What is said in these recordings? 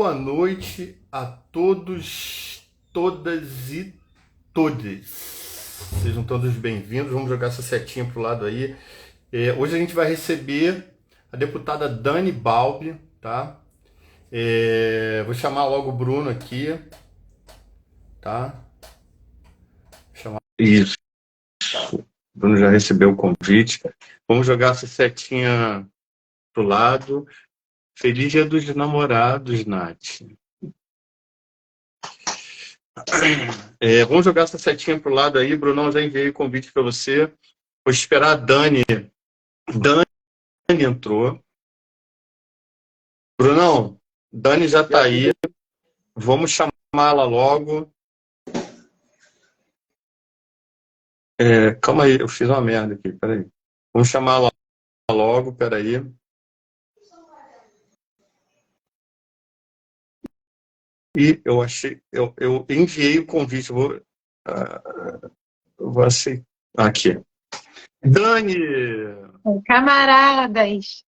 boa noite a todos, todas e todes. Sejam todos bem-vindos. Vamos jogar essa setinha pro lado aí. Hoje a gente vai receber a deputada Dani Balbi, tá? Vou chamar logo o Bruno aqui, tá? Isso. O Bruno já recebeu o convite. Vamos jogar essa setinha pro lado. Feliz Dia dos Namorados, Nath. Vamos jogar essa setinha pro lado aí. Brunão, já enviei o convite para você. Vou esperar a Dani. Dani entrou. Brunão, Dani já está aí. Vamos chamá-la logo. Calma aí, eu fiz uma merda aqui, peraí. Vamos chamá-la logo, peraí. E eu achei, eu enviei o convite, eu vou aceitar. Aqui. Dani! Camaradas!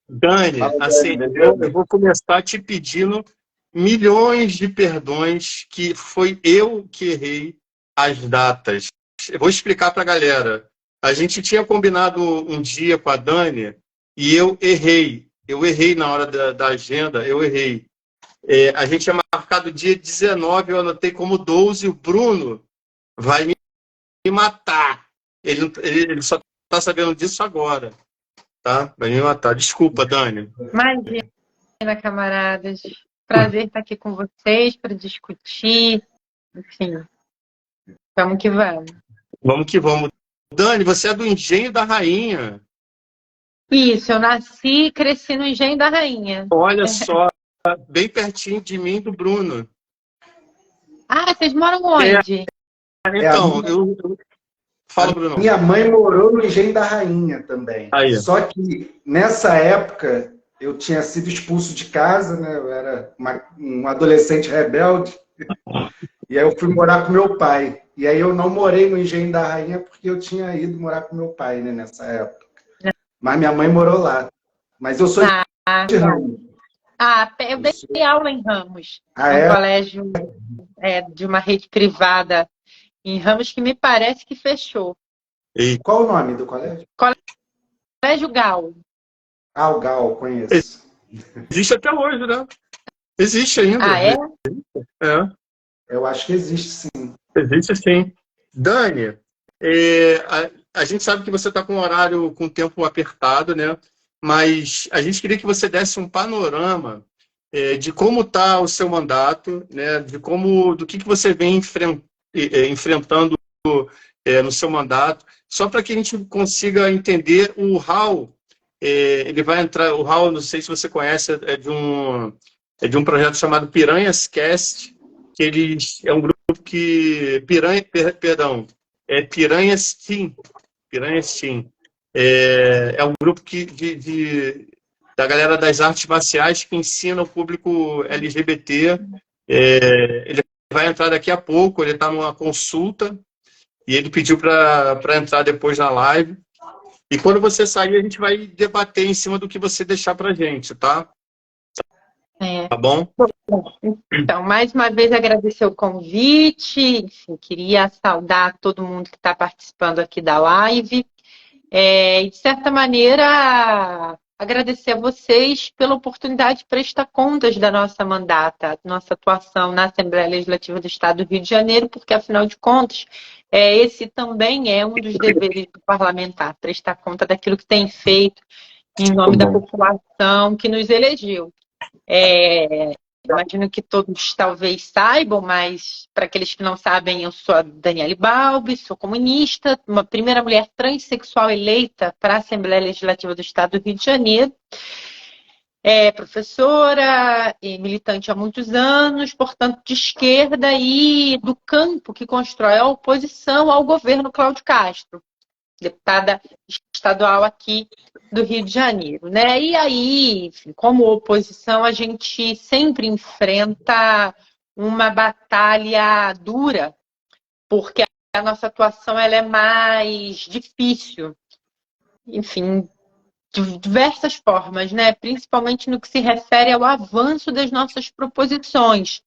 Dani, assim, eu vou começar te pedindo milhões de perdões, que foi eu que errei as datas. Eu vou explicar para a galera. A gente tinha combinado um dia com a Dani e eu errei. Eu errei na hora da agenda, eu errei. A gente tinha marcado dia 19, eu anotei como 12, o Bruno vai me matar. Ele só está sabendo disso agora. Tá? Vai me matar. Desculpa, Dani. Imagina, camaradas. Prazer estar aqui com vocês para discutir. Enfim, vamos que vamos. Vamos que vamos. Dani, você é do Engenho da Rainha. Isso, eu nasci e cresci no Engenho da Rainha. Olha só, bem pertinho de mim e do Bruno. Ah, vocês moram onde? Então, Fala, Bruno. Minha mãe morou no Engenho da Rainha também. Aí. Só que nessa época eu tinha sido expulso de casa, né? Eu era um adolescente rebelde. E aí eu fui morar com meu pai. E aí eu não morei no Engenho da Rainha porque eu tinha ido morar com meu pai, né, nessa época. Mas minha mãe morou lá. Mas eu sou de Ramos. Eu dei aula em Ramos. No colégio de uma rede privada em Ramos, que me parece que fechou. E qual o nome do colégio? Colégio Gal. O Gal, conheço. Existe até hoje, né? Existe ainda. Ah, é? Eu acho que existe, sim. Existe, sim. Dani, a gente sabe que você está com um horário, com tempo apertado, né? Mas a gente queria que você desse um panorama de como está o seu mandato, né? Do que você vem enfrentando no seu mandato, só para que a gente consiga entender o Raul. Ele vai entrar, o Raul, não sei se você conhece, é de um projeto chamado Piranhas Cast, que é um grupo que Piranhas Team. Piranhas Team. É um grupo da galera das artes marciais que ensina o público LGBT. Ele vai entrar daqui a pouco, ele está numa consulta e ele pediu para entrar depois na live. E quando você sair, a gente vai debater em cima do que você deixar para a gente, tá? Tá bom? Então, mais uma vez, agradecer o convite. Enfim, queria saudar todo mundo que está participando aqui da live. E, de certa maneira, agradecer a vocês pela oportunidade de prestar contas da nossa mandata, nossa atuação na Assembleia Legislativa do Estado do Rio de Janeiro, porque, afinal de contas, esse também é um dos deveres do parlamentar, prestar conta daquilo que tem feito em nome da população que nos elegeu. Imagino que todos talvez saibam, mas para aqueles que não sabem, eu sou a Daniele Balbi, sou comunista, uma primeira mulher transexual eleita para a Assembleia Legislativa do Estado do Rio de Janeiro. Professora e militante há muitos anos, portanto, de esquerda e do campo que constrói a oposição ao governo Cláudio Castro, deputada estadual aqui do Rio de Janeiro, né? E aí, enfim, como oposição, a gente sempre enfrenta uma batalha dura, porque a nossa atuação ela é mais difícil. Enfim, de diversas formas, né? Principalmente no que se refere ao avanço das nossas proposições.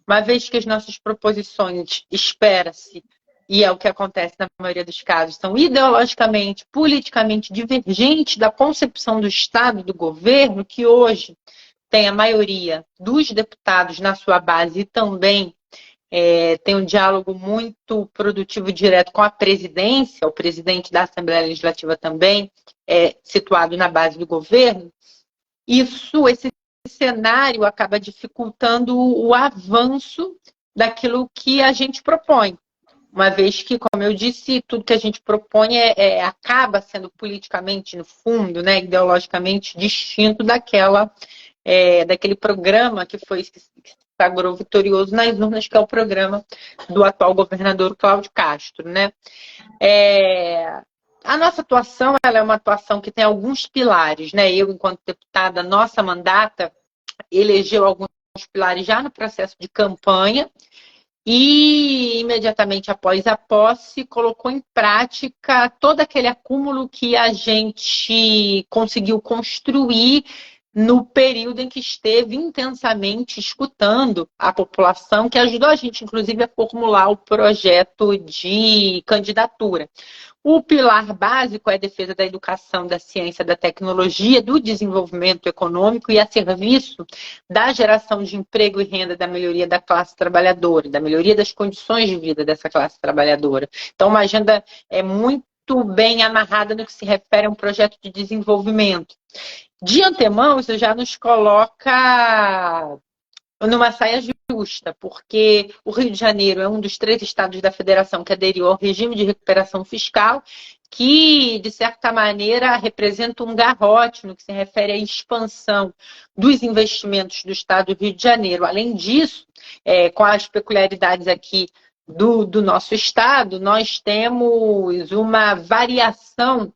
Uma vez que as nossas proposições, espera-se, e é o que acontece na maioria dos casos, são ideologicamente, politicamente divergentes da concepção do Estado, do governo, que hoje tem a maioria dos deputados na sua base e também tem um diálogo muito produtivo e direto com a presidência, o presidente da Assembleia Legislativa também é situado na base do governo. Esse cenário acaba dificultando o avanço daquilo que a gente propõe. Uma vez que, como eu disse, tudo que a gente propõe acaba sendo politicamente, no fundo, né, ideologicamente distinto daquele programa que se sagrou vitorioso nas urnas, que é o programa do atual governador Cláudio Castro, né? A nossa atuação, ela é uma atuação que tem alguns pilares, né? Eu, enquanto deputada, nossa mandata elegeu alguns pilares já no processo de campanha e, imediatamente após a posse, colocou em prática todo aquele acúmulo que a gente conseguiu construir no período em que esteve intensamente escutando a população, que ajudou a gente, inclusive, a formular o projeto de candidatura. O pilar básico é a defesa da educação, da ciência, da tecnologia, do desenvolvimento econômico e a serviço da geração de emprego e renda, da melhoria da classe trabalhadora, da melhoria das condições de vida dessa classe trabalhadora. Então, uma agenda muito bem amarrada no que se refere a um projeto de desenvolvimento. De antemão, isso já nos coloca numa saia justa, porque o Rio de Janeiro é um dos 3 estados da federação que aderiu ao regime de recuperação fiscal, que, de certa maneira, representa um garrote no que se refere à expansão dos investimentos do estado do Rio de Janeiro. Além disso, com as peculiaridades aqui do nosso estado, nós temos uma variação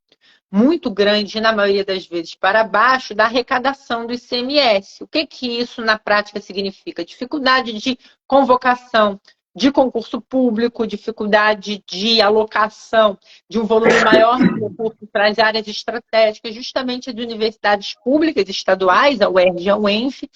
muito grande, na maioria das vezes, para baixo, da arrecadação do ICMS. O que isso, na prática, significa? Dificuldade de convocação de concurso público, dificuldade de alocação de um volume maior de recursos para as áreas estratégicas, justamente de universidades públicas estaduais, a UERJ e a UENF,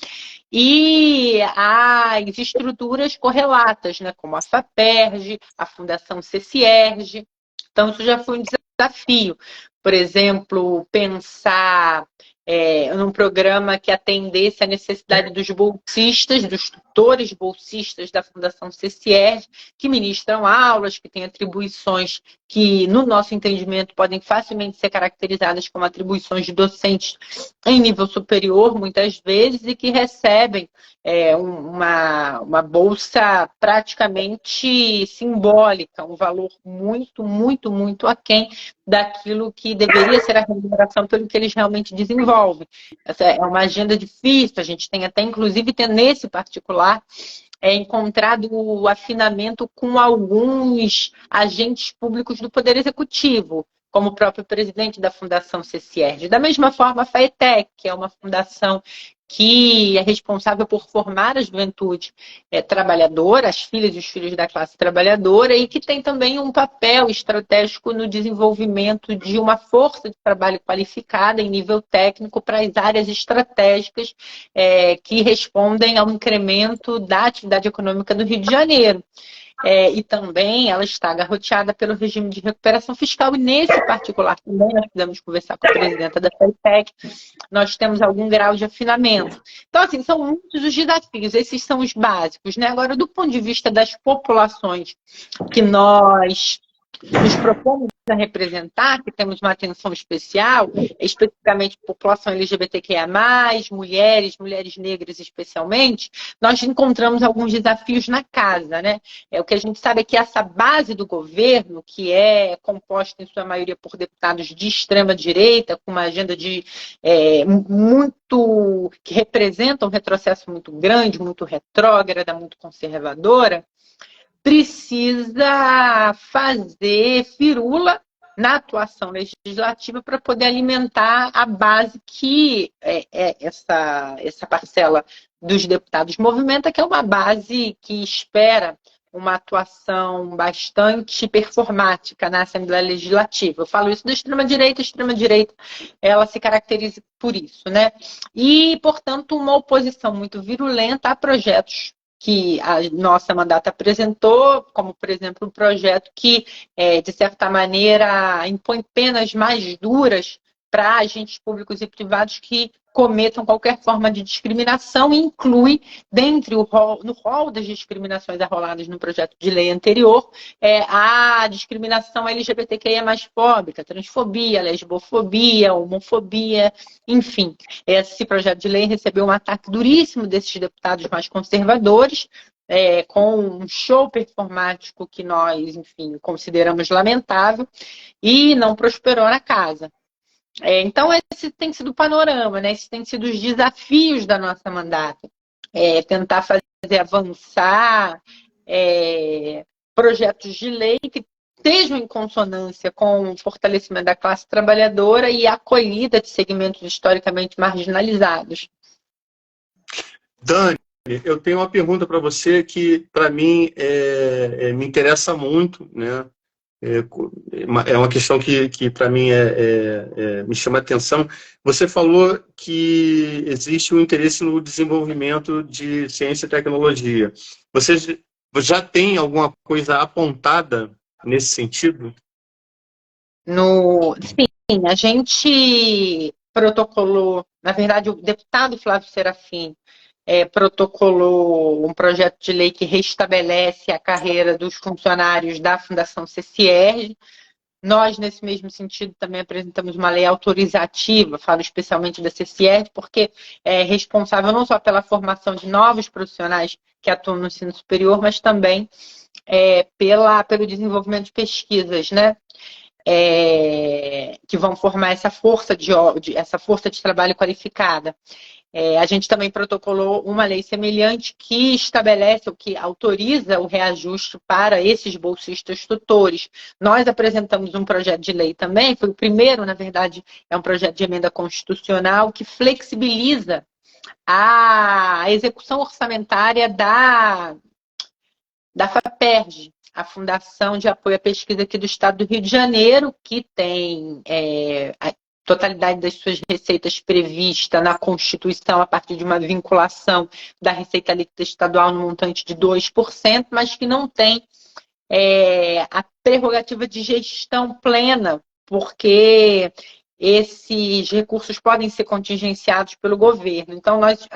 e as estruturas correlatas, né, como a FAPERJ, a Fundação CCIERJ. Então, isso já foi um desafio. Por exemplo, pensar num programa que atendesse à necessidade dos bolsistas, dos tutores bolsistas da Fundação CCIERJ, que ministram aulas, que têm atribuições que, no nosso entendimento, podem facilmente ser caracterizadas como atribuições de docentes em nível superior, muitas vezes, e que recebem uma bolsa praticamente simbólica, um valor muito, muito, muito aquém daquilo que deveria ser a remuneração pelo que eles realmente desenvolvem. Essa é uma agenda difícil, a gente tem até, inclusive, nesse particular, encontrado o afinamento com alguns agentes públicos do Poder Executivo, como o próprio presidente da Fundação CCIERJ. Da mesma forma, a FAETEC, que é uma fundação que é responsável por formar a juventude trabalhadora, as filhas e os filhos da classe trabalhadora, e que tem também um papel estratégico no desenvolvimento de uma força de trabalho qualificada em nível técnico para as áreas estratégicas que respondem ao incremento da atividade econômica do Rio de Janeiro. E também ela está garroteada pelo regime de recuperação fiscal, e nesse particular também nós podemos conversar com a presidenta da FAETEC, nós temos algum grau de afinamento. Então, assim, são muitos os desafios, esses são os básicos, né? Agora, do ponto de vista das populações que nós nos propomos a representar, que temos uma atenção especial, especificamente população LGBTQIA+, mulheres negras especialmente, nós encontramos alguns desafios na casa, né? O que a gente sabe é que essa base do governo, que é composta em sua maioria por deputados de extrema direita, com uma agenda que representa um retrocesso muito grande, muito retrógrada, muito conservadora, precisa fazer firula na atuação legislativa para poder alimentar a base que essa parcela dos deputados movimenta, que é uma base que espera uma atuação bastante performática na Assembleia Legislativa. Eu falo isso da extrema-direita, a extrema-direita ela se caracteriza por isso, né? E, portanto, uma oposição muito virulenta a projetos que a nossa mandata apresentou, como, por exemplo, um projeto que, de certa maneira, impõe penas mais duras para agentes públicos e privados que cometam qualquer forma de discriminação e inclui, no rol das discriminações arroladas no projeto de lei anterior, a discriminação LGBTQIA mais fóbica, transfobia, lesbofobia, homofobia, enfim. Esse projeto de lei recebeu um ataque duríssimo desses deputados mais conservadores, com um show performático que nós, enfim, consideramos lamentável, e não prosperou na casa. Então, esse tem sido o panorama, né? Esses têm sido os desafios da nossa mandata. Tentar fazer avançar projetos de lei que estejam em consonância com o fortalecimento da classe trabalhadora e a acolhida de segmentos historicamente marginalizados. Dani, eu tenho uma pergunta para você que, para mim, me interessa muito, né? É uma questão que para mim me chama a atenção. Você falou que existe um interesse no desenvolvimento de ciência e tecnologia. Você já tem alguma coisa apontada nesse sentido? Sim, a gente protocolou, na verdade, o deputado Flávio Serafim protocolou um projeto de lei que restabelece a carreira dos funcionários da Fundação CCR. Nós, nesse mesmo sentido, também apresentamos uma lei autorizativa, falo especialmente da CCR, porque é responsável não só pela formação de novos profissionais que atuam no ensino superior, mas também pelo desenvolvimento de pesquisas, né? Que vão formar essa força de trabalho qualificada. A gente também protocolou uma lei semelhante que estabelece, ou que autoriza o reajuste para esses bolsistas tutores. Nós apresentamos um projeto de lei também, foi o primeiro, na verdade, é um projeto de emenda constitucional que flexibiliza a execução orçamentária da FAPERJ, a Fundação de Apoio à Pesquisa aqui do Estado do Rio de Janeiro, que tem a totalidade das suas receitas prevista na Constituição a partir de uma vinculação da receita líquida estadual no montante de 2%, mas que não tem a prerrogativa de gestão plena, porque esses recursos podem ser contingenciados pelo governo. Então, nós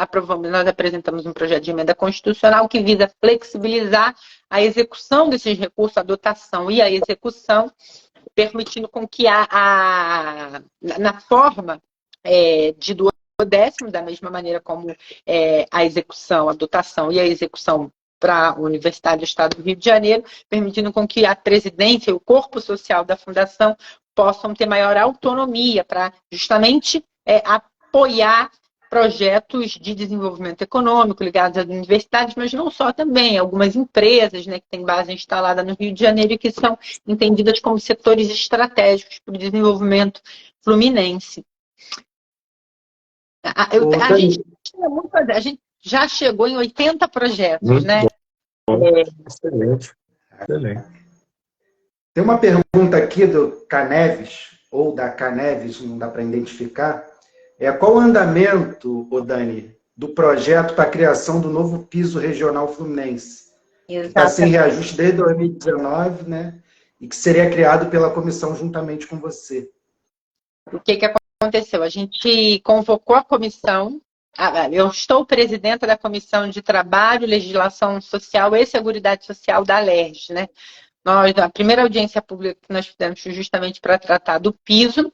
apresentamos um projeto de emenda constitucional que visa flexibilizar a execução desses recursos, a dotação e a execução, permitindo com que na forma de duodécimo, da mesma maneira como a execução, a dotação e a execução para a Universidade do Estado do Rio de Janeiro, permitindo com que a presidência e o corpo social da Fundação possam ter maior autonomia para justamente apoiar projetos de desenvolvimento econômico ligados às universidades, mas não só também, algumas empresas, né, que têm base instalada no Rio de Janeiro e que são entendidas como setores estratégicos para o desenvolvimento fluminense. A gente já chegou em 80 projetos, muito, né? Excelente. Excelente. Tem uma pergunta aqui do Caneves, ou da Caneves, não dá para identificar. Qual o andamento, Dani, do projeto para a criação do novo piso regional fluminense? Está sem reajuste desde 2019, né? E que seria criado pela comissão juntamente com você. O que aconteceu? A gente convocou a comissão. Eu estou presidenta da Comissão de Trabalho, Legislação Social e Seguridade Social da Alerj, né? A primeira audiência pública que nós fizemos foi justamente para tratar do piso.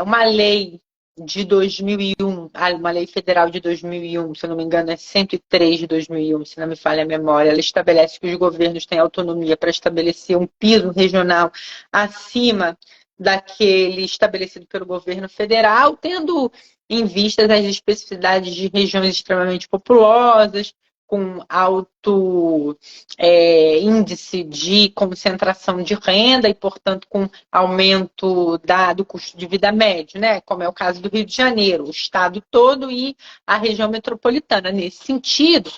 Uma lei de 2001, uma lei federal de 2001, se eu não me engano é 103 de 2001, se não me falha a memória, ela estabelece que os governos têm autonomia para estabelecer um piso regional acima daquele estabelecido pelo governo federal, tendo em vista as especificidades de regiões extremamente populosas, com alto índice de concentração de renda e, portanto, com aumento do custo de vida médio, né? Como é o caso do Rio de Janeiro, o estado todo e a região metropolitana. Nesse sentido,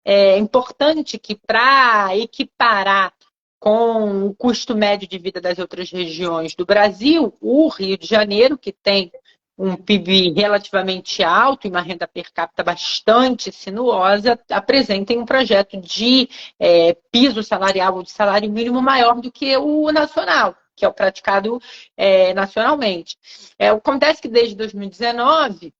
é importante que, para equiparar com o custo médio de vida das outras regiões do Brasil, o Rio de Janeiro, que tem um PIB relativamente alto e uma renda per capita bastante sinuosa, apresentem um projeto de piso salarial ou de salário mínimo maior do que o nacional, que é o praticado nacionalmente. Acontece que desde 2019,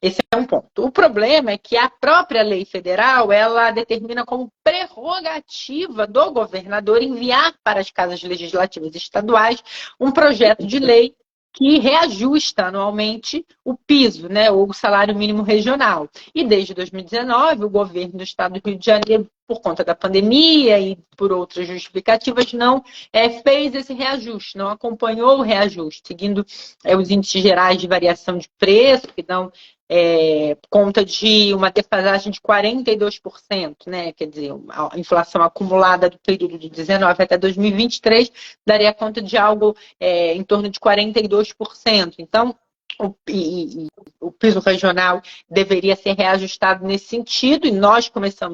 esse é um ponto. O problema é que a própria lei federal, ela determina como prerrogativa do governador enviar para as casas legislativas estaduais um projeto de lei que reajusta anualmente o piso, né, ou o salário mínimo regional. E desde 2019, o governo do estado do Rio de Janeiro, por conta da pandemia e por outras justificativas, não fez esse reajuste, não acompanhou o reajuste, seguindo os índices gerais de variação de preço, que dão conta de uma defasagem de 42%, né? Quer dizer, a inflação acumulada do período de 19 até 2023 daria conta de algo em torno de 42%. Então, o piso regional deveria ser reajustado nesse sentido, e nós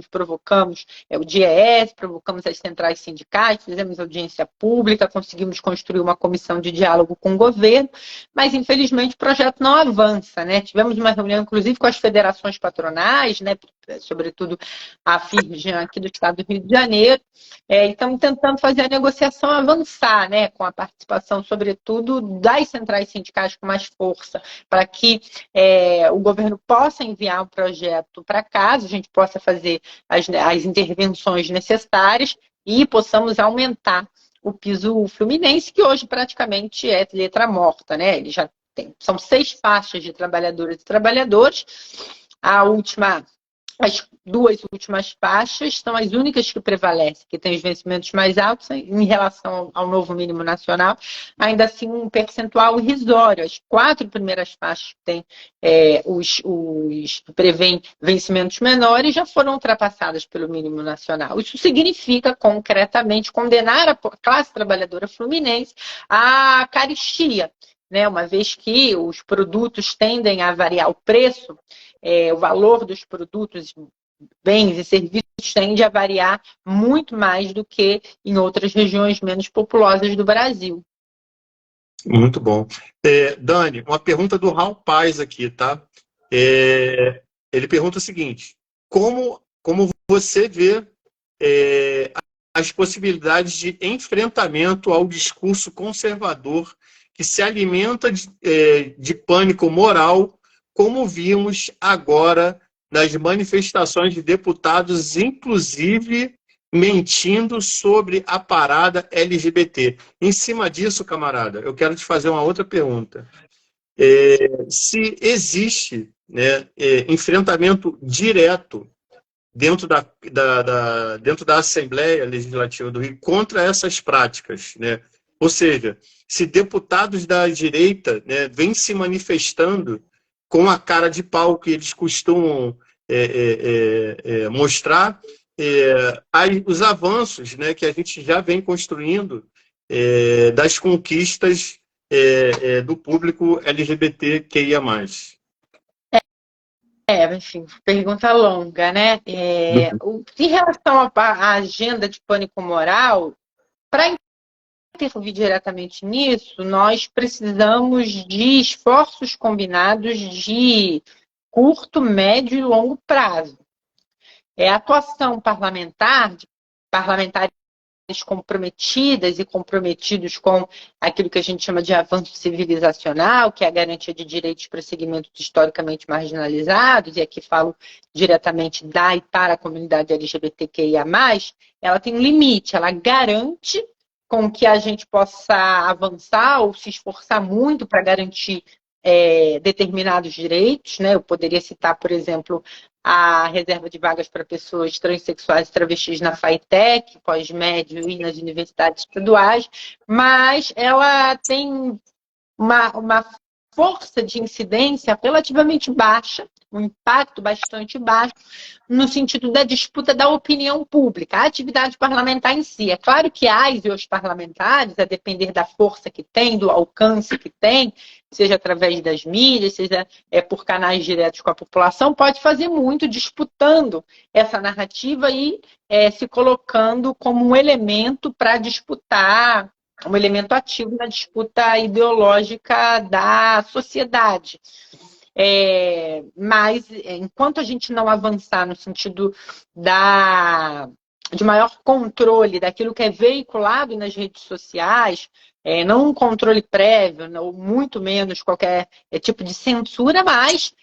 provocamos o DIEESE, provocamos as centrais sindicais, fizemos audiência pública, conseguimos construir uma comissão de diálogo com o governo, mas infelizmente o projeto não avança, né? Tivemos uma reunião, inclusive, com as federações patronais, né? Sobretudo a Firjan aqui do estado do Rio de Janeiro, e estamos tentando fazer a negociação avançar, né? Com a participação, sobretudo, das centrais sindicais com mais força, para que o governo possa enviar um projeto para casa, a gente possa fazer as intervenções necessárias e possamos aumentar o piso fluminense, que hoje praticamente é letra morta, né? Ele já são 6 faixas de trabalhadoras e trabalhadores. As 2 últimas faixas são as únicas que prevalecem, que têm os vencimentos mais altos em relação ao novo mínimo nacional, ainda assim um percentual irrisório. As 4 primeiras faixas que que prevêem vencimentos menores já foram ultrapassadas pelo mínimo nacional. Isso significa, concretamente, condenar a classe trabalhadora fluminense à carestia, né? Uma vez que os produtos tendem a variar o preço, o valor dos produtos, bens e serviços tende a variar muito mais do que em outras regiões menos populosas do Brasil. Muito bom. Dani, uma pergunta do Raul Paz aqui, tá? Ele pergunta o seguinte: como você vê as possibilidades de enfrentamento ao discurso conservador que se alimenta de pânico moral, como vimos agora nas manifestações de deputados, inclusive mentindo sobre a parada LGBT. Em cima disso, camarada, eu quero te fazer uma outra pergunta. Se existe, né, enfrentamento direto dentro da Assembleia Legislativa do Rio contra essas práticas, né? Ou seja, se deputados da direita, né, vêm se manifestando com a cara de pau que eles costumam mostrar, os avanços, né, que a gente já vem construindo das conquistas do público LGBTQIA+. Enfim, pergunta longa, né? Em relação à agenda de pânico moral, para intervir diretamente nisso, nós precisamos de esforços combinados de curto, médio e longo prazo. A atuação parlamentar, de parlamentares comprometidas e comprometidos com aquilo que a gente chama de avanço civilizacional, que é a garantia de direitos para segmentos historicamente marginalizados, e aqui falo diretamente da e para a comunidade LGBTQIA+, ela tem um limite, ela garante com que a gente possa avançar ou se esforçar muito para garantir determinados direitos, né? Eu poderia citar, por exemplo, a reserva de vagas para pessoas transexuais e travestis na FATEC, pós-médio e nas universidades estaduais, mas ela tem uma força de incidência relativamente baixa, um impacto bastante baixo, no sentido da disputa da opinião pública, a atividade parlamentar em si. É claro que as e os parlamentares, a depender da força que tem, do alcance que tem, seja através das mídias, seja por canais diretos com a população, pode fazer muito disputando essa narrativa e se colocando como um elemento para disputar, um elemento ativo na disputa ideológica da sociedade. Mas, enquanto a gente não avançar no sentido de maior controle daquilo que é veiculado nas redes sociais, não um controle prévio, ou muito menos qualquer tipo de censura, mas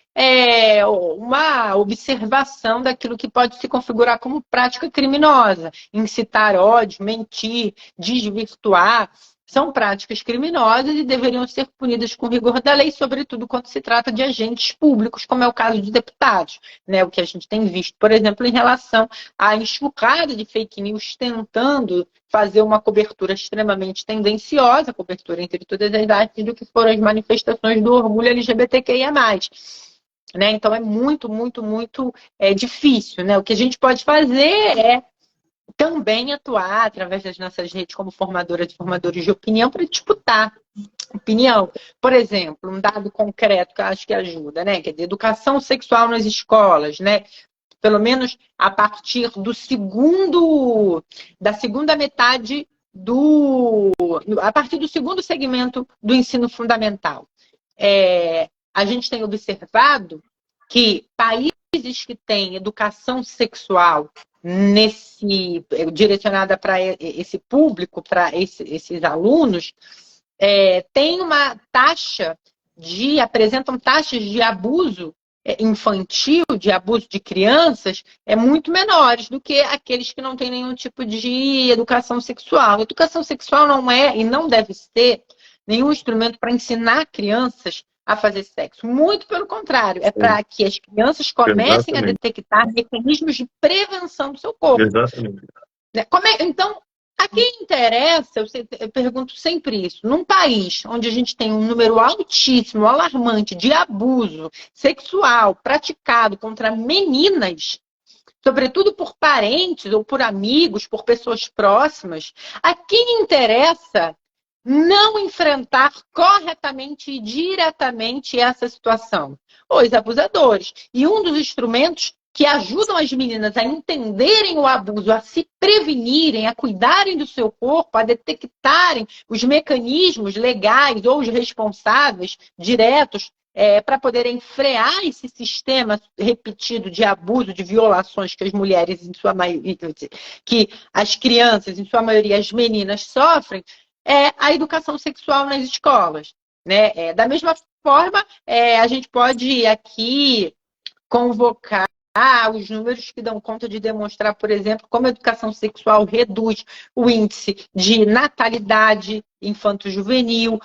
uma observação daquilo que pode se configurar como prática criminosa, incitar ódio, mentir, desvirtuar. São práticas criminosas e deveriam ser punidas com rigor da lei, sobretudo quando se trata de agentes públicos, como é o caso de deputados, né? O que a gente tem visto, por exemplo, em relação à enxurrada de fake news tentando fazer uma cobertura extremamente tendenciosa, cobertura entre todas as artes, do que foram as manifestações do orgulho LGBTQIA+. Né? Então é muito, muito, muito difícil. Né? O que a gente pode fazer é também atuar através das nossas redes como formadoras e formadores de opinião para disputar opinião. Por exemplo, um dado concreto que eu acho que ajuda, né? Que é de educação sexual nas escolas, né? Pelo menos a partir da segunda metade a partir do segundo segmento do ensino fundamental. A gente tem observado que países que têm educação sexual direcionada para esse público, para esses alunos, tem uma apresentam taxas de abuso infantil, de abuso de crianças, muito menores do que aqueles que não têm nenhum tipo de educação sexual. Educação sexual não é e não deve ser nenhum instrumento para ensinar crianças a fazer sexo. Muito pelo contrário, é para que as crianças comecem a detectar mecanismos de prevenção do seu corpo. Exatamente. Então, a quem interessa, eu pergunto sempre isso, num país onde a gente tem um número altíssimo, alarmante de abuso sexual praticado contra meninas, sobretudo por parentes ou por amigos, por pessoas próximas, a quem interessa não enfrentar corretamente e diretamente essa situação? Os abusadores. E um dos instrumentos que ajudam as meninas a entenderem o abuso, a se prevenirem, a cuidarem do seu corpo, a detectarem os mecanismos legais ou os responsáveis diretos para poderem frear esse sistema repetido de abuso, de violações que as mulheres, em sua maioria, que as crianças, em sua maioria, as meninas sofrem, a educação sexual nas escolas. Né? Da mesma forma, a gente pode aqui convocar os números que dão conta de demonstrar, por exemplo, como a educação sexual reduz o índice de natalidade infanto-juvenil,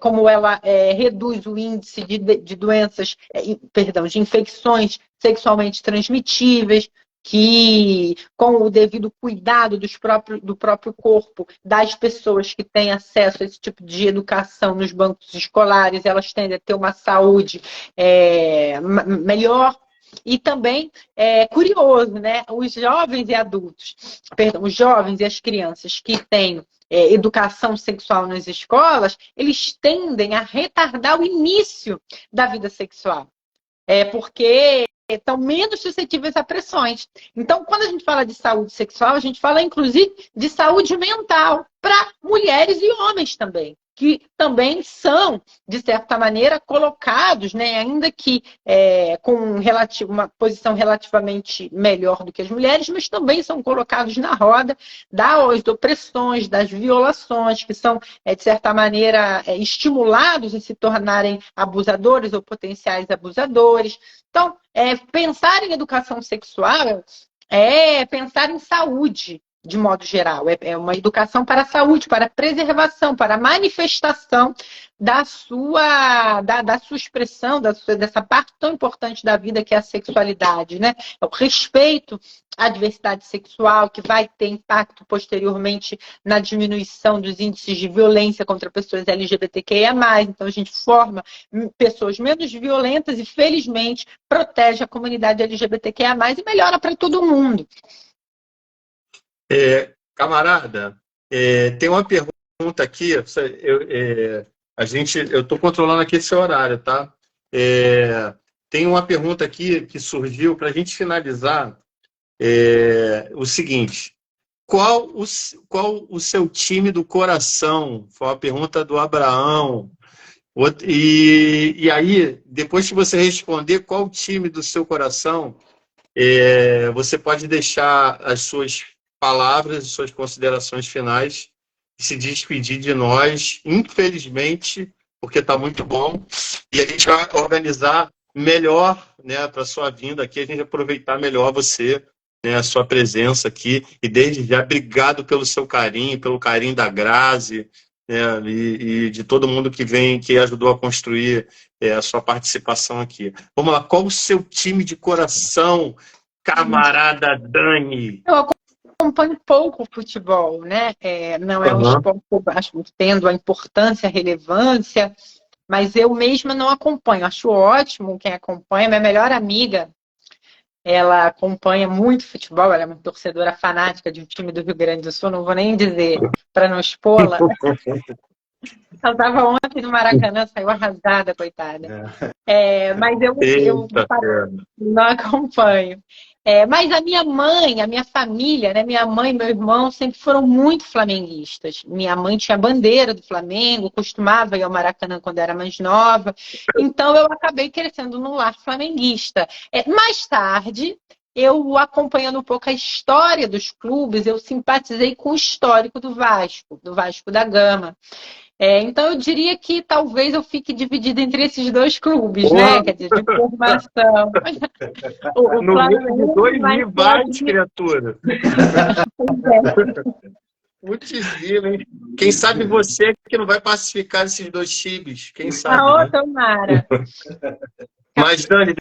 como ela reduz o índice de doenças, de infecções sexualmente transmitíveis, que com o devido cuidado do próprio corpo das pessoas que têm acesso a esse tipo de educação nos bancos escolares, elas tendem a ter uma saúde melhor. E também curioso, né? Os jovens e as crianças que têm educação sexual nas escolas, eles tendem a retardar o início da vida sexual. Porque estão menos suscetíveis a pressões. Então, quando a gente fala de saúde sexual, a gente fala, inclusive, de saúde mental para mulheres e homens também, que também são, de certa maneira, colocados, né, ainda que com uma posição relativamente melhor do que as mulheres, mas também são colocados na roda das opressões, das violações, que são, de certa maneira, estimulados a se tornarem abusadores ou potenciais abusadores. Então, pensar em educação sexual é pensar em saúde, de modo geral. É uma educação para a saúde, para a preservação, para a manifestação da sua expressão, dessa parte tão importante da vida que é a sexualidade, né? O respeito à diversidade sexual, que vai ter impacto posteriormente na diminuição dos índices de violência contra pessoas LGBTQIA+. Então, a gente forma pessoas menos violentas e, felizmente, protege a comunidade LGBTQIA+, e melhora para todo mundo. Camarada, tem uma pergunta aqui, eu estou controlando aqui esse horário, tá? Tem uma pergunta aqui que surgiu para a gente finalizar, o seguinte: qual o seu time do coração? Foi uma pergunta do Abraão. E aí, depois que você responder qual o time do seu coração, você pode deixar as suas palavras, as suas considerações finais e se despedir de nós, infelizmente, porque está muito bom. E a gente vai organizar melhor, né, para a sua vinda aqui, a gente aproveitar melhor você, né, a sua presença aqui. E desde já, obrigado pelo seu carinho, pelo carinho da Grazi, né, e de todo mundo que ajudou a construir a sua participação aqui. Vamos lá, qual o seu time de coração, camarada Dani? Eu acompanho pouco o futebol, né? Não é um esporte que eu acho tendo a importância, a relevância, mas eu mesma não acompanho. Acho ótimo quem acompanha. Minha melhor amiga, ela acompanha muito futebol, ela é uma torcedora fanática de um time do Rio Grande do Sul, não vou nem dizer para não expô-la. Ela estava ontem no Maracanã, saiu arrasada, coitada. Mas eu não acompanho. Mas a minha mãe, a minha família, né, minha mãe e meu irmão sempre foram muito flamenguistas. Minha mãe tinha a bandeira do Flamengo, costumava ir ao Maracanã quando era mais nova. Então eu acabei crescendo num lar flamenguista. Mais tarde, eu acompanhando um pouco a história dos clubes, eu simpatizei com o histórico do Vasco da Gama. Então, eu diria que talvez eu fique dividida entre esses dois clubes, né? Quer dizer, de formação. No meio de dois rivais, criatura. Muito difícil, hein? Quem sabe você que não vai pacificar esses dois times. Quem sabe, né? Tomara. Mas, Dani,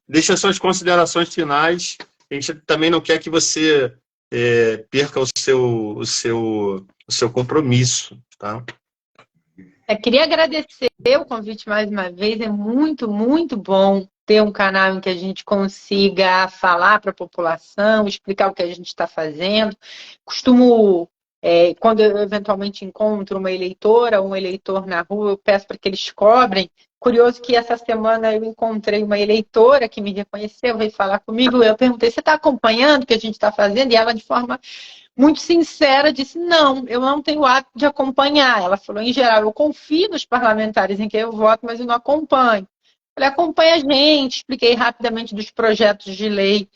deixa suas considerações finais. A gente também não quer que você perca o seu compromisso, tá? Queria agradecer o convite mais uma vez. É muito, muito bom ter um canal em que a gente consiga falar para a população, explicar o que a gente está fazendo. Costumo, quando eu eventualmente encontro uma eleitora ou um eleitor na rua, eu peço para que eles cobrem. Curioso que essa semana eu encontrei uma eleitora que me reconheceu, veio falar comigo. Eu perguntei: você está acompanhando o que a gente está fazendo? E ela, de forma muito sincera, disse: não, eu não tenho o hábito de acompanhar. Ela falou: em geral, eu confio nos parlamentares em quem eu voto, mas eu não acompanho. Falei: acompanha a gente. Expliquei rapidamente dos projetos de lei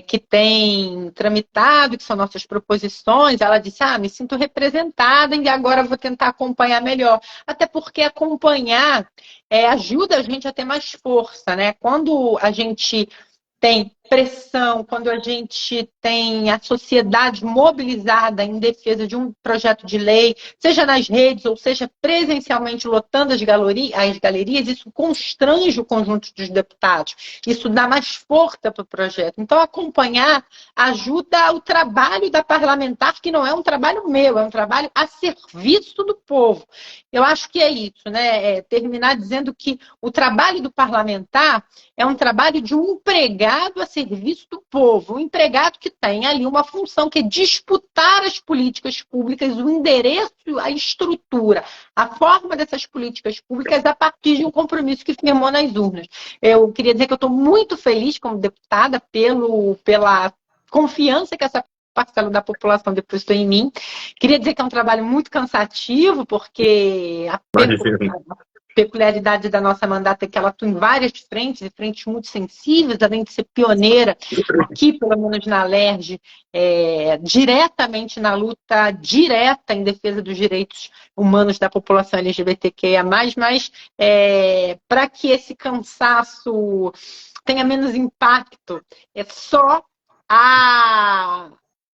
que tem tramitado, que são nossas proposições. Ela disse: me sinto representada e agora vou tentar acompanhar melhor. Até porque acompanhar ajuda a gente a ter mais força, né? Quando a gente tem pressão, quando a gente tem a sociedade mobilizada em defesa de um projeto de lei, seja nas redes ou seja presencialmente lotando as galerias, isso constrange o conjunto dos deputados. Isso dá mais força para o projeto. Então, acompanhar ajuda o trabalho da parlamentar, que não é um trabalho meu, é um trabalho a serviço do povo. Eu acho que é isso, né? Terminar dizendo que o trabalho do parlamentar é um trabalho de um empregado a serviço do povo, um empregado que tem ali uma função que é disputar as políticas públicas, o endereço, a estrutura, a forma dessas políticas públicas a partir de um compromisso que firmou nas urnas. Eu queria dizer que eu estou muito feliz como deputada pela confiança que essa parcela da população depositou em mim. Queria dizer que é um trabalho muito cansativo, porque a peculiaridade da nossa mandata é que ela atua em várias frentes, e frentes muito sensíveis, além de ser pioneira aqui, pelo menos na Alerj, diretamente na luta direta em defesa dos direitos humanos da população LGBTQIA+, mas para que esse cansaço tenha menos impacto, é só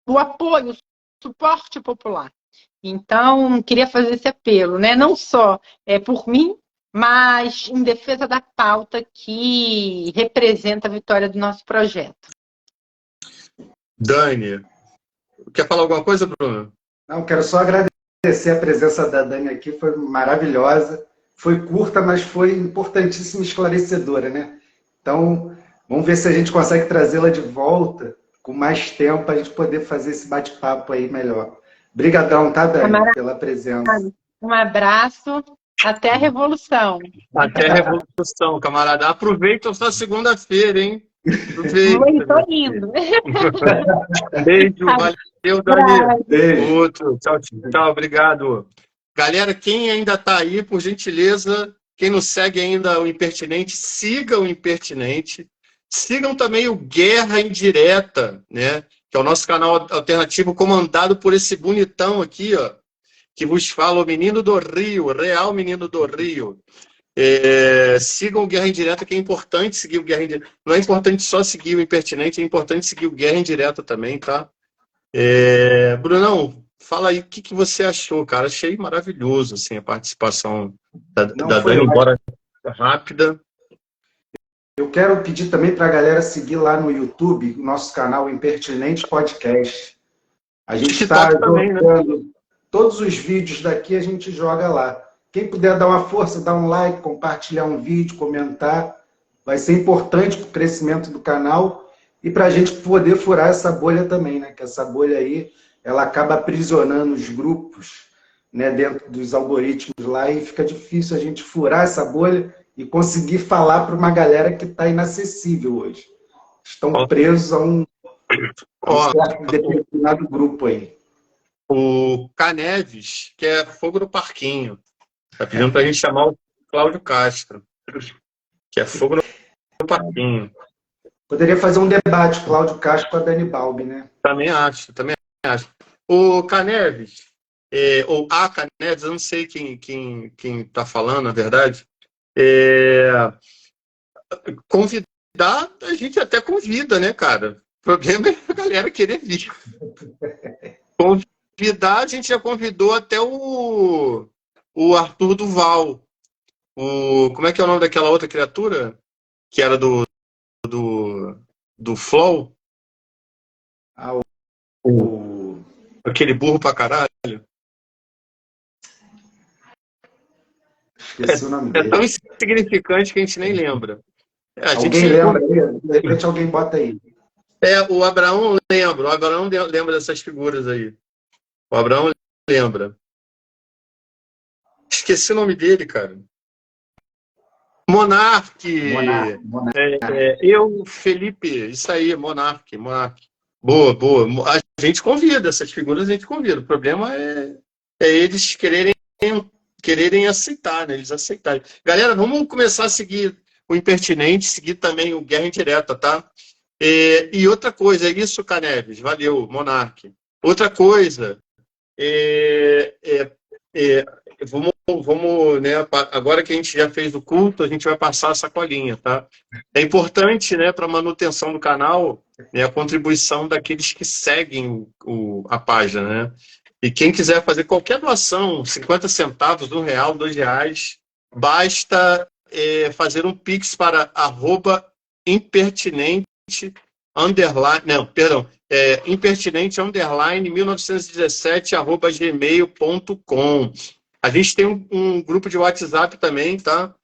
o apoio, o suporte popular. Então, queria fazer esse apelo, né? Não só por mim, mas em defesa da pauta que representa a vitória do nosso projeto. Dani, quer falar alguma coisa, Bruno? Não, quero só agradecer a presença da Dani aqui, foi maravilhosa. Foi curta, mas foi importantíssima e esclarecedora, né? Então, vamos ver se a gente consegue trazê-la de volta com mais tempo para a gente poder fazer esse bate-papo aí melhor. Obrigadão, tá, Dani, pela presença. Um abraço, até a revolução. Até a revolução, camarada. Aproveita essa segunda-feira, hein? Aproveita. Estou indo. Beijo, valeu, Dani. Beijo. Outro. Tchau, tchau, obrigado. Galera, quem ainda está aí, por gentileza, quem não segue ainda o Impertinente, siga o Impertinente. Sigam também o Guerra Indireta, né? Que é o nosso canal alternativo comandado por esse bonitão aqui, ó, que vos fala, o menino do Rio, real menino do Rio. Sigam o Guerra Indireta, que é importante seguir o Guerra Indireta. Não é importante só seguir o Impertinente, é importante seguir o Guerra Indireta também, tá? Brunão, fala aí o que você achou, cara. Achei maravilhoso assim, a participação da Dani, embora rápida. Eu quero pedir também para a galera seguir lá no YouTube, o nosso canal Impertinente Podcast. A gente está jogando, né? Todos os vídeos daqui a gente joga lá. Quem puder dar uma força, dar um like, compartilhar um vídeo, comentar, vai ser importante para o crescimento do canal e para a gente poder furar essa bolha também, né? Que essa bolha aí, ela acaba aprisionando os grupos, né, dentro dos algoritmos lá e fica difícil a gente furar essa bolha e conseguir falar para uma galera que está inacessível hoje. Estão presos a um certo determinado grupo aí. O Caneves, que é Fogo no Parquinho, está pedindo para a gente chamar o Cláudio Castro, que é Fogo no Parquinho. Poderia fazer um debate, Cláudio Castro com a Dani Balbi, né? Também acho. O Caneves, ou a Caneves, eu não sei quem está falando, na verdade, convidar, a gente até convida, né, cara? O problema é a galera querer vir. Convidar, a gente já convidou até o Arthur Duval. Como é que é o nome daquela outra criatura? Que era do Flow? Aquele burro pra caralho. Esqueci o nome dele. É tão insignificante que a gente nem lembra. Alguém lembra aí? De repente alguém bota aí. O Abraão lembra. O Abraão lembra dessas figuras aí. O Abraão lembra. Esqueci o nome dele, cara. Monarque. Eu, Felipe. Isso aí, Monarque. Boa. A gente convida essas figuras, a gente convida. O problema é eles quererem aceitar, né? Eles aceitarem. Galera, vamos começar a seguir o Impertinente, seguir também o Guerra Indireta, tá? E outra coisa, é isso, Caneves. Valeu, Monarque. Outra coisa, vamos, né, agora que a gente já fez o culto, a gente vai passar a sacolinha, tá? É importante, né, para a manutenção do canal, né, a contribuição daqueles que seguem a página, né? E quem quiser fazer qualquer doação, 50 centavos, R$1, R$2, basta fazer um pix para @impertinente impertinente 1917 @gmail.com. A gente tem um grupo de WhatsApp também, tá?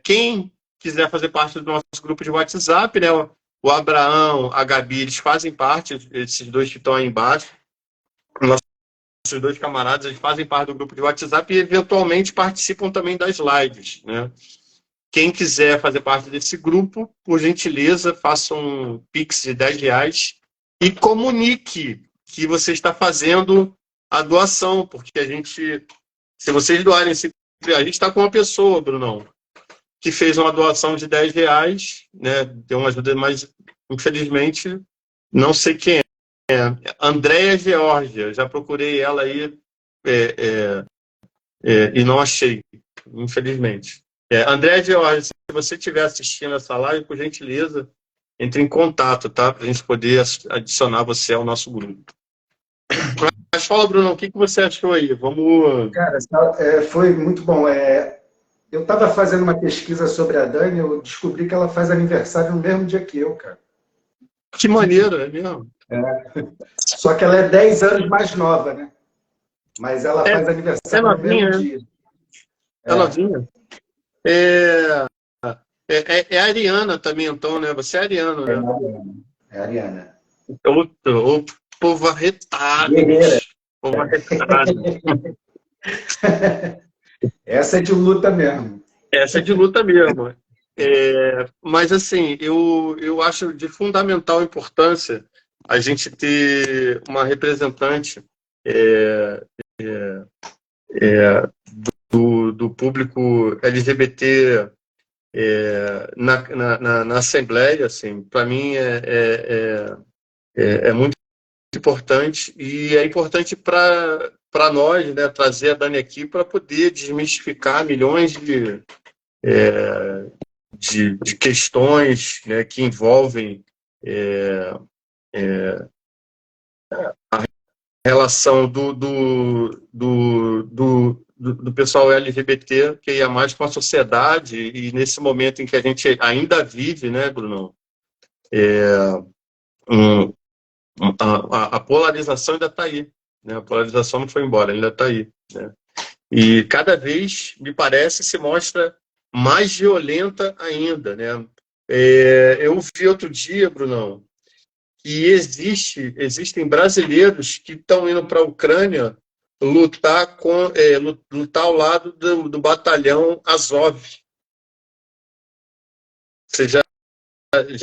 Quem quiser fazer parte do nosso grupo de WhatsApp, né? O Abraão, a Gabi, eles fazem parte, esses dois que estão aí embaixo. Nossos dois camaradas, eles fazem parte do grupo de WhatsApp e eventualmente participam também das lives, né? Quem quiser fazer parte desse grupo, por gentileza, faça um pix de R$10 e comunique que você está fazendo a doação, porque se vocês doarem, a gente está com uma pessoa, Brunão, que fez uma doação de R$10, né? Deu uma ajuda, mas infelizmente não sei quem é. Andréia Geórgia, já procurei ela aí e não achei, infelizmente. Andréia Geórgia, se você estiver assistindo essa live, por gentileza, entre em contato, tá? Para a gente poder adicionar você ao nosso grupo. Mas fala, Bruno, o que você achou aí? Vamos... Cara, foi muito bom. Eu estava fazendo uma pesquisa sobre a Dani, eu descobri que ela faz aniversário no mesmo dia que eu, cara. Que maneiro, é mesmo? Só que ela é 10 anos mais nova, né? Mas ela faz aniversário no mesmo dia. É novinha. É a Ariana também, então, né? Você é ariano, né? É a Ariana. O povo arretado. Guerreira. Povo arretado. Essa é de luta mesmo. Essa é de luta mesmo. Mas, assim, eu acho de fundamental importância a gente ter uma representante do público LGBT na Assembleia. Assim, para mim é muito importante, e é importante para nós, né, trazer a Dani aqui para poder desmistificar milhões de questões, né, que envolvem a relação do pessoal LGBT, que ia mais com a sociedade, e nesse momento em que a gente ainda vive, né, Bruno? A polarização ainda está aí, né? A polarização não foi embora, ainda está aí, né? E cada vez, me parece, se mostra mais violenta ainda, né? Eu vi outro dia, Brunão, que existem brasileiros que estão indo para a Ucrânia lutar ao lado do batalhão Azov. Você já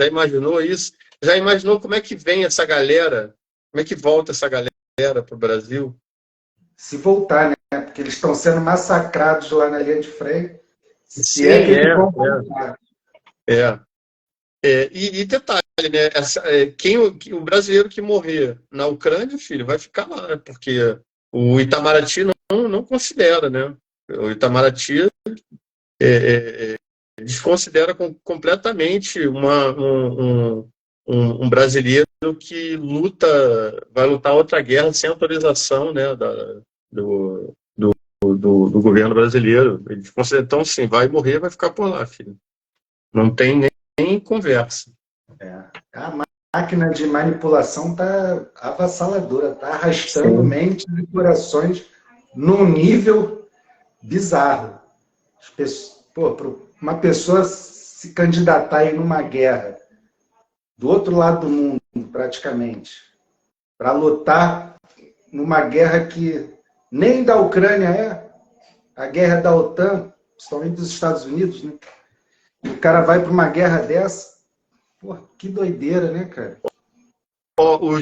imaginou isso? Já imaginou como é que vem essa galera? Como é que volta essa galera para o Brasil? Se voltar, né? Porque eles estão sendo massacrados lá na linha de frente. Se é que eles vão voltar. E detalhe, né? O brasileiro que morrer na Ucrânia, filho, vai ficar lá, né? Porque o Itamaraty não considera, né? O Itamaraty desconsidera completamente um brasileiro que vai lutar outra guerra sem autorização, né, do governo brasileiro. Ele considera, então, sim, vai morrer, vai ficar por lá, filho. Não tem nem conversa. A máquina de manipulação está avassaladora, está arrastando mentes e corações num nível bizarro. Para uma pessoa se candidatar aí numa guerra do outro lado do mundo, praticamente, para lutar numa guerra que nem da Ucrânia a guerra da OTAN, principalmente dos Estados Unidos, né? E o cara vai para uma guerra dessa, pô, que doideira, né, cara? O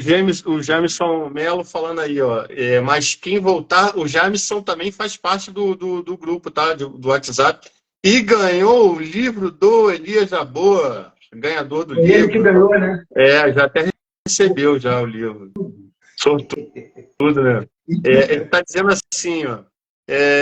Jamison Melo falando aí, ó. Mas quem voltar, o Jamison também faz parte do grupo, tá? Do WhatsApp. E ganhou o livro do Elias Jabboa, ganhador do livro. Ele que ganhou, né? Já até recebeu já o livro. Sortudo, né? Ele está dizendo assim, ó.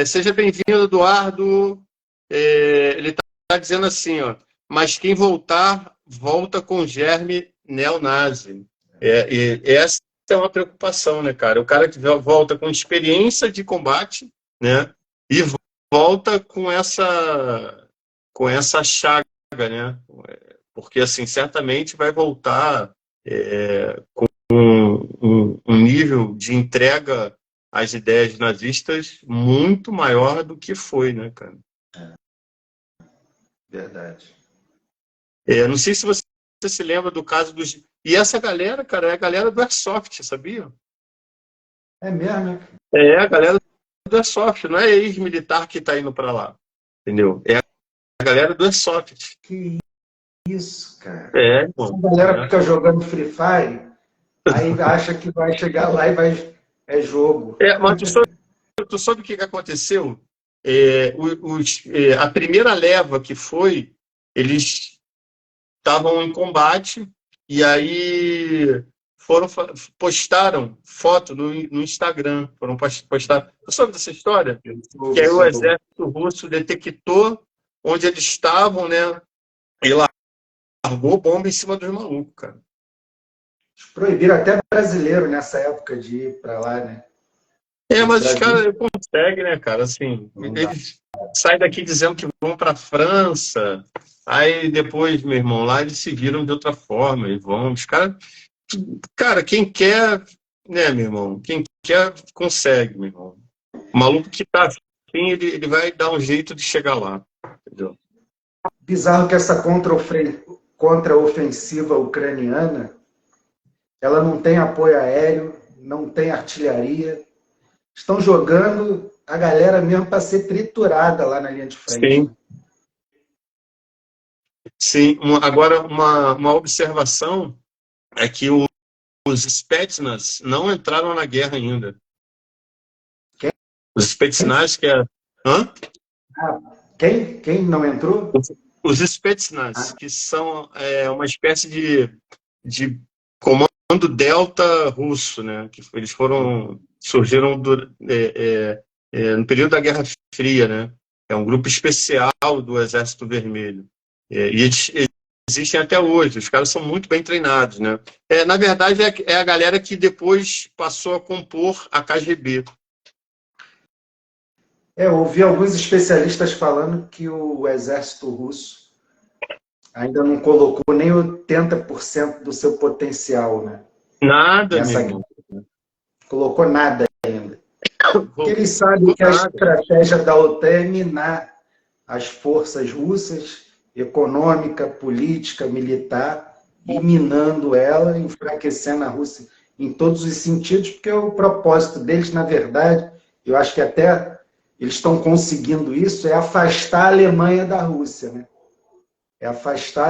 Seja bem-vindo, Eduardo. Ele está dizendo assim, ó. Mas quem voltar, volta com germe neonazi. E essa é uma preocupação, né, cara? O cara que volta com experiência de combate, né? E volta com essa chaga, né? Porque, assim, certamente vai voltar com um nível de entrega às ideias nazistas muito maior do que foi, né, cara? Verdade. Não sei se você se lembra do caso dos... E essa galera, cara, é a galera do Airsoft, sabia? É mesmo, né? A galera do Airsoft, não é ex-militar que tá indo para lá, entendeu? É a galera do Airsoft. Que isso, cara. Bom, a galera fica jogando Free Fire, aí acha que vai chegar lá e é jogo. Mas tu sabe o que aconteceu? A primeira leva que foi, eles estavam em combate e aí postaram foto no Instagram. Foram postar. Você sabe dessa história? Que aí o exército russo detectou onde eles estavam, né? E largou bomba em cima dos malucos, cara. Proibiram até brasileiro nessa época de ir para lá, né? Mas os caras conseguem, né, cara? Assim, eles saem daqui dizendo que vão para a França, aí depois, meu irmão, lá eles se viram de outra forma, e vão. Os caras. Cara, quem quer, né, meu irmão? Quem quer, consegue, meu irmão. O maluco que tá afim, ele vai dar um jeito de chegar lá, entendeu? Bizarro que essa contra-ofensiva ucraniana, ela não tem apoio aéreo, não tem artilharia. Estão jogando a galera mesmo para ser triturada lá na linha de frente. Sim. Sim. Agora, uma observação é que os Spetsnaz não entraram na guerra ainda. Quem? Os Spetsnaz, que é... Hã? Quem não entrou? Os Spetsnaz, que são uma espécie de comando delta russo, né? Que eles surgiram no período da Guerra Fria, né? É um grupo especial do Exército Vermelho. E eles existem até hoje. Os caras são muito bem treinados, né? Na verdade, é a galera que depois passou a compor a KGB. Eu ouvi alguns especialistas falando que o exército russo ainda não colocou nem 80% do seu potencial, né? Nada, mesmo. Colocou nada ainda. Porque eles sabem que a estratégia da OTAN é minar as forças russas, econômica, política, militar, e minando ela, enfraquecendo a Rússia em todos os sentidos, porque o propósito deles, na verdade, eu acho que até eles estão conseguindo isso, é afastar a Alemanha da Rússia, né? É afastar a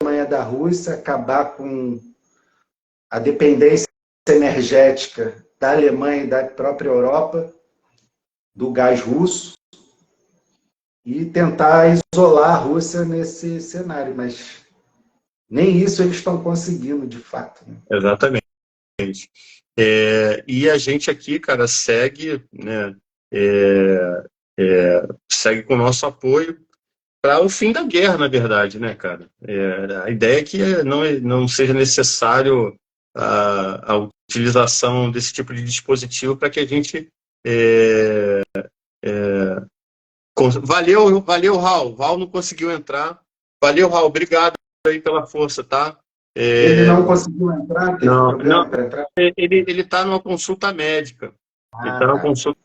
Alemanha da Rússia, acabar com a dependência energética da Alemanha e da própria Europa, do gás russo, e tentar isolar a Rússia nesse cenário, mas nem isso eles estão conseguindo, de fato. Né? Exatamente. E a gente aqui, cara, segue, né, segue com o nosso apoio para o fim da guerra, na verdade, né, cara? A ideia é que não seja necessário a utilização desse tipo de dispositivo para que a gente... Valeu, Raul. Raul não conseguiu entrar. Valeu, Raul. Obrigado aí pela força, tá? Ele não conseguiu entrar? Teve problema para entrar? Ele está numa consulta médica. Ele está numa consulta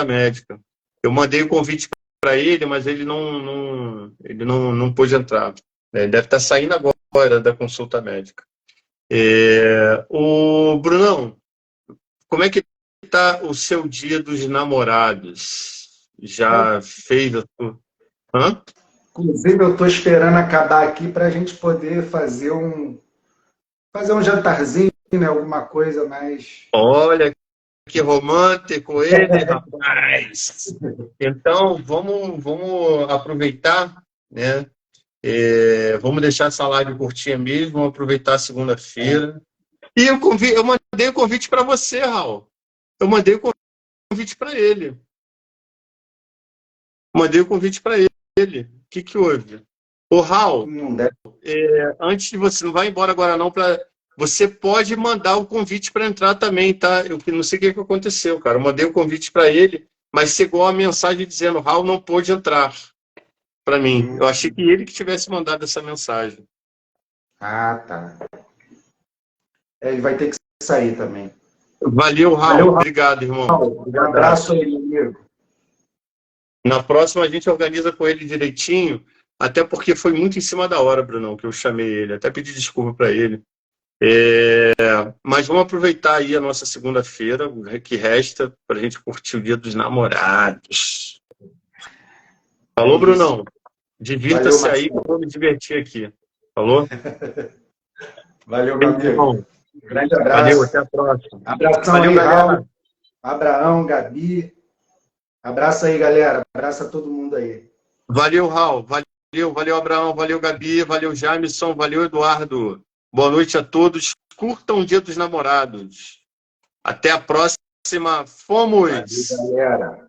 médica. Eu mandei o convite para ele, mas ele não pôde entrar. Ele deve estar saindo agora da consulta médica. O Brunão, como é que está o seu dia dos namorados? Já fez a sua... Hã? Inclusive, eu estou esperando acabar aqui para a gente poder fazer um jantarzinho, né? Alguma coisa mais... Olha, que romântico ele, rapaz! Então, vamos aproveitar, né? Vamos deixar essa live curtinha mesmo, vamos aproveitar a segunda-feira. E eu mandei o convite para você, Raul. Eu mandei o convite para ele. Mandei o convite para ele. O que houve? Ô, Raul, antes de você, não vai embora agora não, você pode mandar o convite para entrar também, tá? Eu não sei o que aconteceu, cara. Eu mandei o convite para ele, mas chegou a mensagem dizendo Raul não pôde entrar para mim. Eu achei que ele que tivesse mandado essa mensagem. Ah, tá. Ele vai ter que sair também. Valeu, Raul. Obrigado, irmão. Um abraço aí, amigo. Na próxima a gente organiza com ele direitinho, até porque foi muito em cima da hora, Brunão, que eu chamei ele. Até pedi desculpa para ele. Mas vamos aproveitar aí a nossa segunda-feira, o que resta, para a gente curtir o Dia dos Namorados. Falou, Brunão? Divirta-se aí, que eu vou me divertir aqui. Falou? Valeu, meu amigo. Grande abraço. Valeu, até a próxima. Abração Valeu, aí, galera. Raul, Abraão, Gabi. Abraço aí, galera. Abraço a todo mundo aí. Valeu, Raul. Valeu, Abraão. Valeu, Gabi. Valeu, Jamerson. Valeu, Eduardo. Boa noite a todos. Curtam o Dia dos Namorados. Até a próxima. Fomos! Valeu, galera.